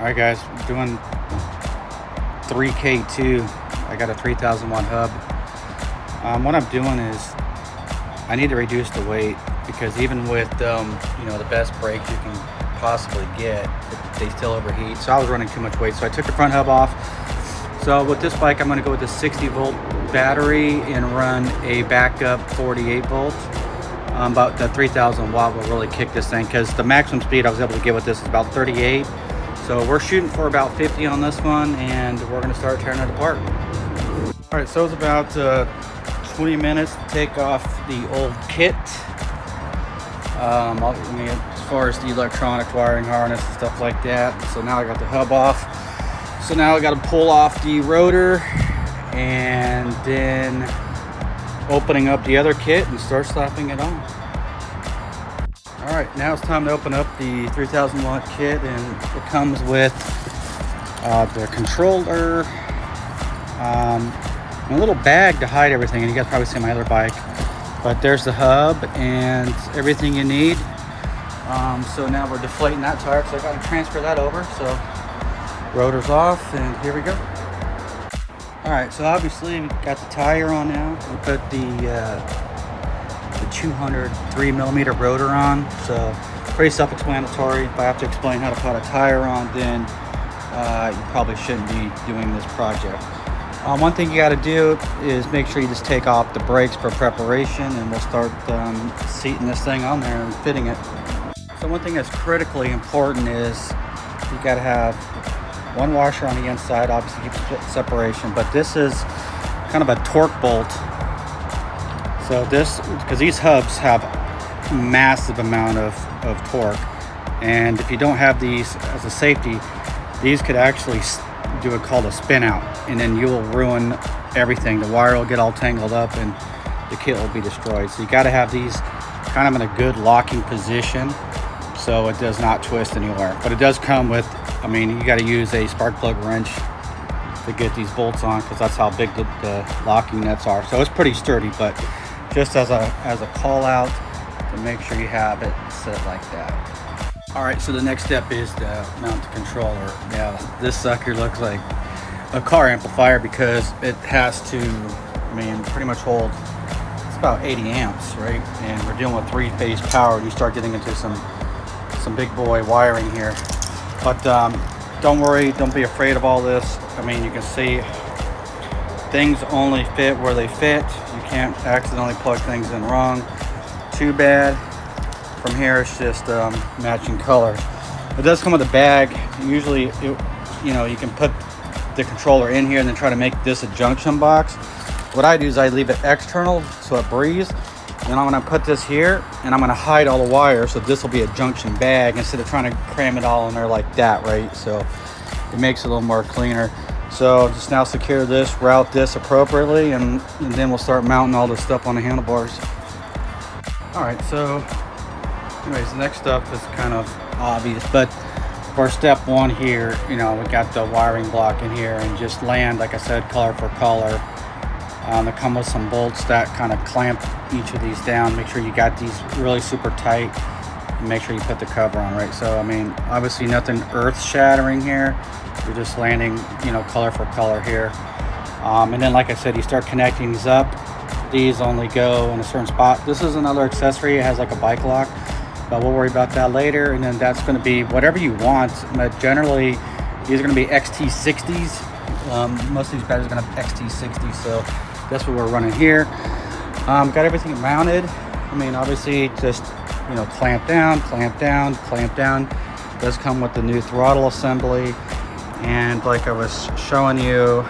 Alright guys, we're doing 3K2. I got a 3000 watt hub. What I'm doing is I need to reduce the weight because even with the best brakes you can possibly get, they still overheat. So I was running too much weight, so I took the front hub off. So with this bike I'm going to go with the 60 volt battery and run a backup 48 volt. But the 3000 watt will really kick this thing because the maximum speed I was able to get with this is about 38. So we're shooting for about 50 on this one, and we're going to start tearing it apart. All right, so it's about 20 minutes to take off the old kit. As far as the electronic wiring harness and stuff like that. So now I got the hub off. So now I got to pull off the rotor and then opening up the other kit and start slapping it on. All right, now it's time to open up the 3000 watt kit, and it comes with the controller, a little bag to hide everything, and you guys probably see my other bike, but there's the hub and everything you need. So now we're deflating that tire, so I got to transfer that over. So rotor's off, and here we go. All right, so obviously we got the tire on now. We put the 203 millimeter rotor on, so pretty self-explanatory. If I have to explain how to put a tire on, then you probably shouldn't be doing this project. One thing you got to do is make sure you just take off the brakes for preparation, and we'll start seating this thing on there and fitting it. So one thing that's critically important is you got to have one washer on the inside, obviously keep separation, but this is kind of a torque bolt. So this, because these hubs have massive amount of torque, and if you don't have these as a safety, these could actually do what's called a spin out, and then you'll ruin everything. The wire will get all tangled up and the kit will be destroyed. So you got to have these kind of in a good locking position so it does not twist anywhere. But it does come with, you got to use a spark plug wrench to get these bolts on, because that's how big the locking nuts are. So it's pretty sturdy, but just as a call out to make sure you have it set like that. All right, so the next step is to mount the controller. Now this sucker looks like a car amplifier because it has to, pretty much hold, it's about 80 amps, right? And we're dealing with 3-phase power, and you start getting into some big boy wiring here. But don't worry, don't be afraid of all this. You can see things only fit where they fit. You can't accidentally plug things in wrong. Too bad. From here it's just matching color. It does come with a bag. Usually you can put the controller in here and then try to make this a junction box. What I do is I leave it external so it breathes. Then I'm going to put this here and I'm going to hide all the wires, so this will be a junction bag instead of trying to cram it all in there like that, right? So it makes it a little more cleaner. So just now secure this, route this appropriately, and then we'll start mounting all this stuff on the handlebars. All right, so anyways, the next stuff is kind of obvious, but for step one here, we got the wiring block in here, and just land, like I said, color for color. They come with some bolts that kind of clamp each of these down. Make sure you got these really super tight, and make sure you put the cover on, right? So obviously nothing earth shattering here. You're just landing, color for color here. And then, like I said, you start connecting these up. These only go in a certain spot. This is another accessory. It has like a bike lock, but we'll worry about that later. And then that's going to be whatever you want. But generally, these are going to be XT60s. Most of these batteries are going to have XT60s, so that's what we're running here. Got everything mounted. Obviously, just clamp down, clamp down, clamp down. It does come with the new throttle assembly. And like I was showing you,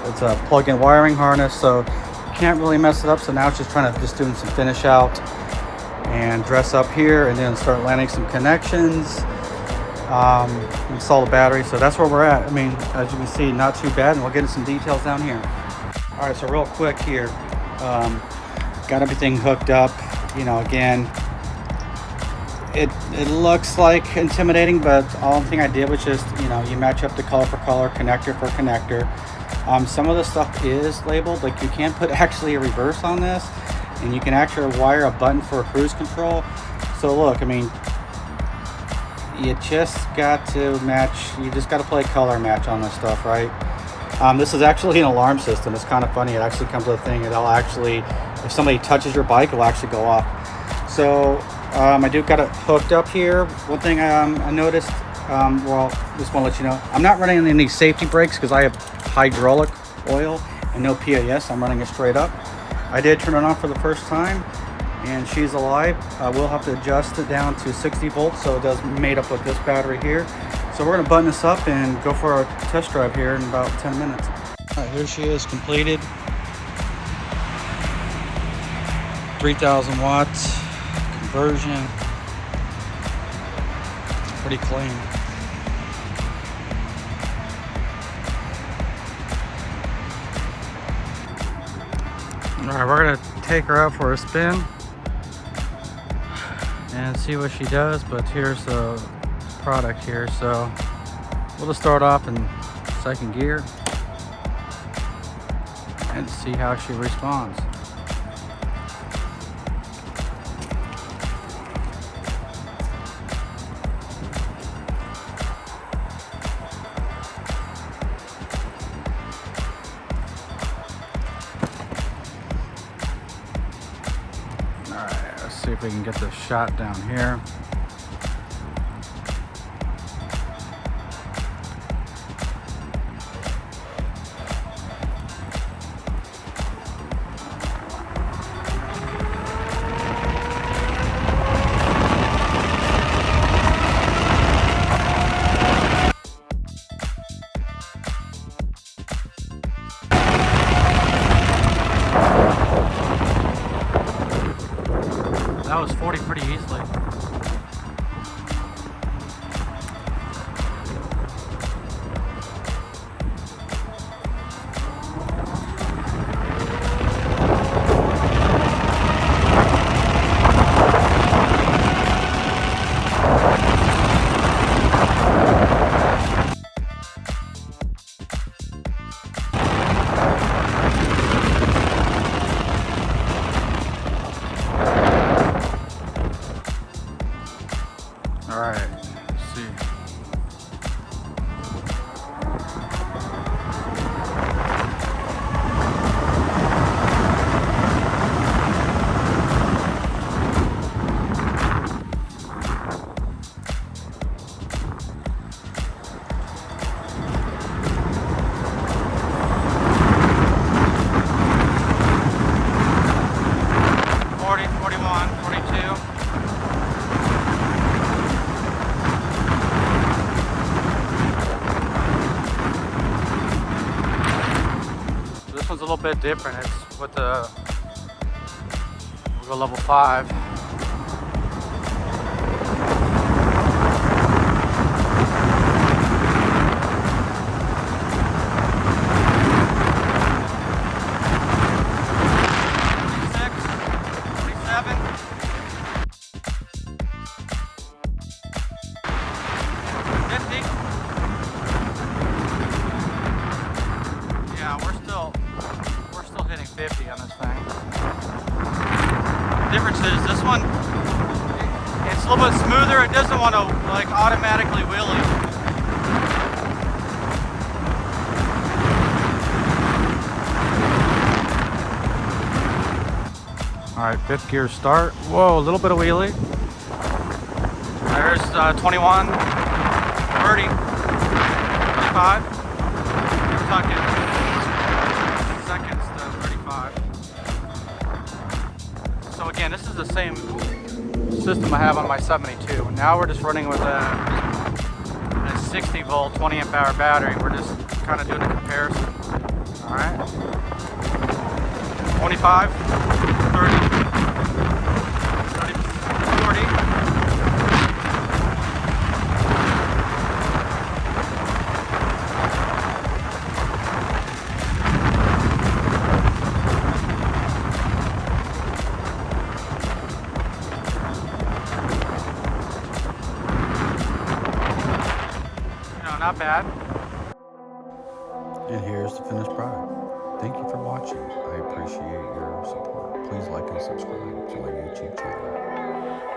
it's a plug-in wiring harness, so you can't really mess it up. So now it's just doing some finish out and dress up here, and then start landing some connections, install the battery. So that's where we're at. As you can see, not too bad, and we'll get into some details down here. All right, so real quick here, got everything hooked up. Again, it looks like intimidating, but all thing I did was just, you match up the color for color, connector for connector. Some of the stuff is labeled, like you can put actually a reverse on this, and you can actually wire a button for cruise control. So look, you just got to match, you just got to play color match on this stuff, right? This is actually an alarm system. It's kind of funny. It actually comes with a thing. It'll actually, if somebody touches your bike, it'll actually go off. So I do got it hooked up here. One thing I noticed, well, just want to let you know, I'm not running any safety brakes because I have hydraulic oil and no PAS. I'm running it straight up. I did turn it on for the first time, and she's alive. We'll have to adjust it down to 60 volts, so it does made up with this battery here. So we're gonna button this up and go for our test drive here in about 10 minutes. All right, here she is completed. 3,000 watts conversion. Pretty clean. All right, we're gonna take her out for a spin and see what she does, but here's the product here. So we'll just start off in second gear and see how she responds. Alright, let's see if we can get this shot down here. That was 40 pretty easily. All right, let's see. This one's a little bit different. It's with the, we'll go level 5. We're still hitting 50 on this thing. The difference is this one, it's a little bit smoother. It doesn't want to like automatically wheelie. All right, 5th gear start. Whoa, a little bit of wheelie. There's 21, 30, 35. We're talking seconds to 35. So again, this is the same system I have on my 72. Now we're just running with a 60 volt, 20 amp hour battery. We're just kind of doing a comparison. All right, 25, 30, 40. Not bad. And here's the finished product. Thank you for watching. I appreciate your support. Please like and subscribe to my YouTube channel.